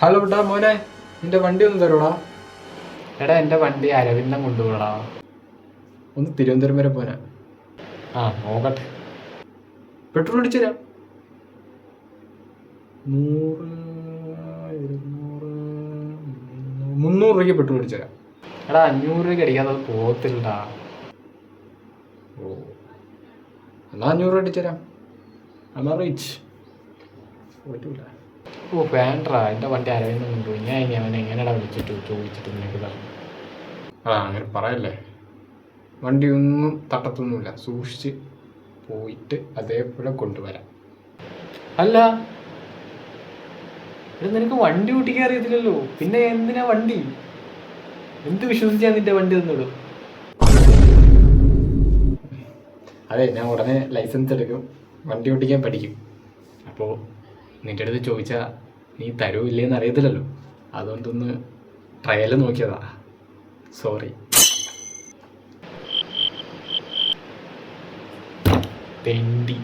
Hello ടാ മോനെ, നിന്റെ വണ്ടി ഒന്ന് തരൂടാ. എടാ എൻ്റെ വണ്ടി അരവിന്ദം കൊണ്ടുപോടാ. ഒന്ന് തിരുവനന്തപുരം വരെ പോരാ. നോക്കട്ടെ. പെട്രോൾ അടിച്ചു തരാം. 100, 200, 300 രൂപയ്ക്ക് പെട്രോൾ അടിച്ചു തരാം. എടാ 500 രൂപയ്ക്ക് അടിക്കാതെ അത് പോകത്തില്ലടാ. ഓ, എന്നാൽ 500 രൂപ അടിച്ചു തരാം. എന്നാ റീച്ച് പറ്റൂല. വേണ്ടടാ, എൻ്റെ വണ്ടി അരവിന്ദം കൊണ്ടുപോയി. ഞാൻ ഇനി അവനെ എങ്ങനെയാ ചോദിച്ചിട്ട് നിനക്ക് തരണം. അങ്ങനെ പറയല്ലേ. വണ്ടി ഒന്നും തട്ടത്തൊന്നുമില്ല, സൂക്ഷിച്ച് പോയിട്ട് അതേപോലെ കൊണ്ടുവരാം. അല്ല, ഇത് നിനക്ക് വണ്ടി ഓട്ടിക്കാൻ അറിയത്തില്ലല്ലോ, പിന്നെ എന്തിനാ വണ്ടി? എന്ത് വിശ്വസിച്ചാ നിന്റെ വണ്ടി തന്നിടും? അതെ, ഞാൻ ഉടനെ ലൈസൻസ് എടുക്കും, വണ്ടി ഓട്ടിക്കാൻ പഠിക്കും. അപ്പോൾ നിൻ്റെ അടുത്ത് ചോദിച്ചാൽ നീ തരൂല്ലേന്ന് അറിയത്തില്ലല്ലോ, അതുകൊണ്ടൊന്ന് ട്രയൽ നോക്കിയതാ. സോറി. തെണ്ടി.